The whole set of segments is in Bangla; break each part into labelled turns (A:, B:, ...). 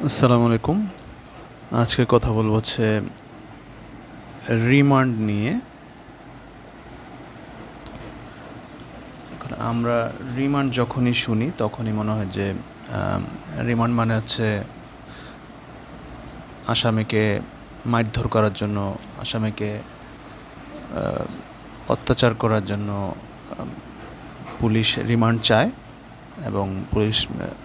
A: আসসালামু আলাইকুম। আজকে কথা বলবো হচ্ছে রিমান্ড নিয়ে। এখন আমরা রিমান্ড যখনই শুনি তখনই মনে হয় যে রিমান্ড মানে হচ্ছে আসামিকে মারধর করার জন্য, আসামিকে অত্যাচার করার জন্য পুলিশ রিমান্ড চায় এবং পুলিশ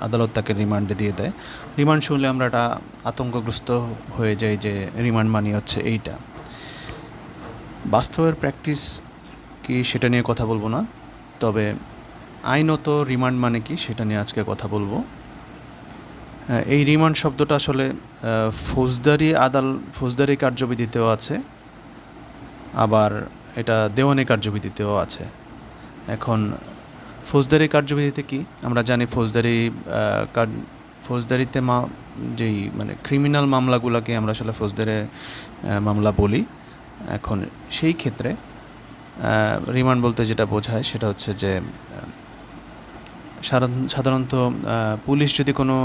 A: আদালত তাকে রিমান্ডে দিয়ে দেয়। রিমান্ড শুনলে আমরা একটা আতঙ্কগ্রস্ত হয়ে যাই যে রিমান্ড মানে হচ্ছে এইটা। বাস্তবের প্র্যাকটিস কি সেটা নিয়ে কথা বলবো না, তবে আইনত রিমান্ড মানে কি সেটা নিয়ে আজকে কথা বলবো। এই রিমান্ড শব্দটা আসলে ফৌজদারি কার্যবিধিতেও আছে, আবার এটা দেওয়ানি কার্যবিধিতেও আছে। এখন ফৌজদারি কার্যবিধিতে কি আমরা জানি, ফৌজদারিতে যেই মানে ক্রিমিনাল মামলাগুলোকে আমরা আসলে ফৌজদারি মামলা বলি। এখন সেই ক্ষেত্রে রিমান্ড বলতে যেটা বোঝায় সেটা হচ্ছে যে সাধারণত পুলিশ যদি কোনো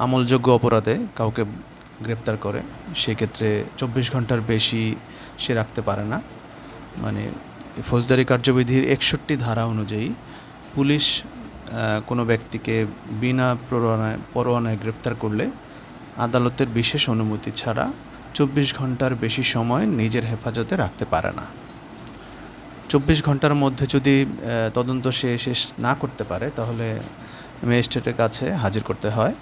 A: আমলযোগ্য অপরাধে কাউকে গ্রেপ্তার করে, সেক্ষেত্রে 24 ঘন্টার বেশি সে রাখতে পারে না। মানে ফৌজদারি কার্যবিধির 61 ধারা অনুযায়ী পুলিশ কোনো ব্যক্তিকে বিনা পরোয়ানায় গ্রেপ্তার করলে আদালতের বিশেষ অনুমতি ছাড়া 24 ঘন্টার বেশি সময় নিজের হেফাজতে রাখতে পারে না। 24 ঘন্টার মধ্যে যদি তদন্ত সে শেষ না করতে পারে তাহলে ম্যাজিস্ট্রেটের কাছে হাজির করতে হয়।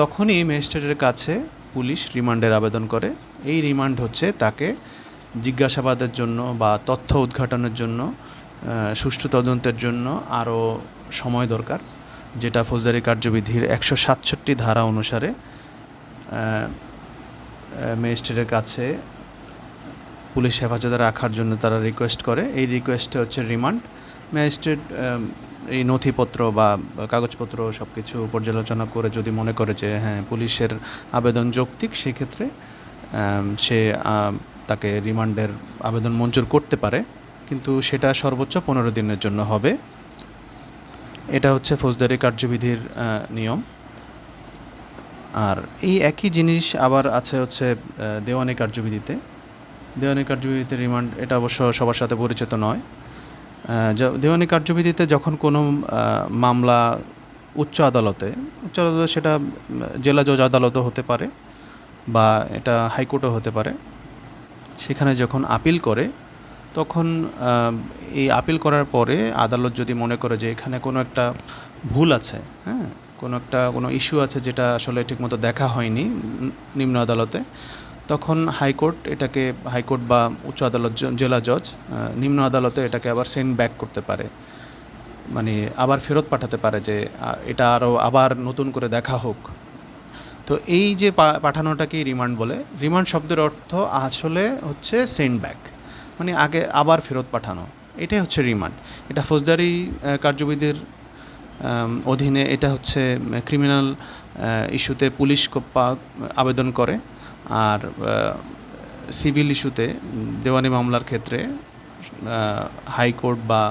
A: তখনই ম্যাজিস্ট্রেটের কাছে পুলিশ রিমান্ডের আবেদন করে। এই রিমান্ড হচ্ছে তাকে জিজ্ঞাসাবাদের জন্য বা তথ্য উদ্ঘাটনের জন্য, সুষ্ঠু তদন্তের জন্য আরও সময় দরকার, যেটা ফৌজদারি কার্যবিধির 167 ধারা অনুসারে ম্যাজিস্ট্রেটের কাছে পুলিশ হেফাজতে রাখার জন্য তারা রিকোয়েস্ট করে। এই রিকোয়েস্টে হচ্ছে রিমান্ড। ম্যাজিস্ট্রেট এই নথিপত্র বা কাগজপত্র সব কিছু পর্যালোচনা করে যদি মনে করে যে হ্যাঁ পুলিশের আবেদন যৌক্তিক, সেক্ষেত্রে সে তাকে রিমান্ডের আবেদন মঞ্জুর করতে পারে, কিন্তু সেটা সর্বোচ্চ 15 দিনের জন্য হবে। এটা হচ্ছে ফৌজদারি কার্যবিধির নিয়ম। আর এই একই জিনিস আবার আছে হচ্ছে দেওয়ানি কার্যবিধিতে। দেওয়ানি কার্যবিধিতে রিমান্ড, এটা অবশ্য সবার সাথে পরিচিত নয়। দেওয়ানি কার্যবিধিতে যখন কোনো মামলা উচ্চ আদালতে, সেটা জেলা জজ আদালতও হতে পারে বা এটা হাইকোর্টও হতে পারে, সেখানে যখন আপিল করে তখন এই আপিল করার পরে আদালত যদি মনে করে যে এখানে কোনো একটা ভুল আছে, হ্যাঁ, কোনো ইস্যু আছে যেটা আসলে ঠিকমতো দেখা হয়নি নিম্ন আদালতে, তখন হাইকোর্ট বা উচ্চ আদালত, জেলা জজ নিম্ন আদালতে এটাকে আবার সেন্ড ব্যাক করতে পারে, মানে আবার ফেরত পাঠাতে পারে যে এটা আবার নতুন করে দেখা হোক। তো এই যে পাঠানোটাকেই রিমান্ড বলে। রিমান্ড শব্দের অর্থ আসলে হচ্ছে সেন্ড ব্যাক, মানে আগে আবার ফেরত পাঠানো, এটাই হচ্ছে রিমান্ড। এটা ফৌজদারি কার্যবিধির অধীনে, এটা হচ্ছে ক্রিমিনাল ইস্যুতে পুলিশ আবেদন করে, আর সিভিল ইস্যুতে দেওয়ানি মামলার ক্ষেত্রে হাইকোর্ট বা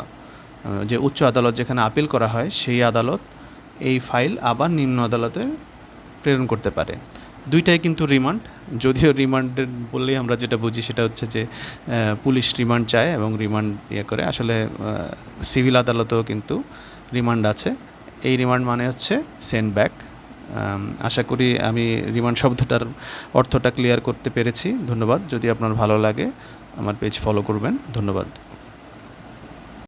A: যে উচ্চ আদালত যেখানে আপিল করা হয় সেই আদালত এই ফাইল আবার নিম্ন আদালতে প্রেরণ করতে পারে। দুইটাই কিন্তু রিমান্ড, যদিও রিমান্ডের বললেই আমরা যেটা বুঝি সেটা হচ্ছে যে পুলিশ রিমান্ড চায় এবং রিমান্ড করে। আসলে সিভিল আদালতেও কিন্তু রিমান্ড আছে। এই রিমান্ড মানে হচ্ছে সেন্ড ব্যাক। আশা করি আমি রিমান্ড শব্দটার অর্থটা ক্লিয়ার করতে পেরেছি। ধন্যবাদ। যদি আপনার ভালো লাগে আমার পেজ ফলো করবেন। ধন্যবাদ।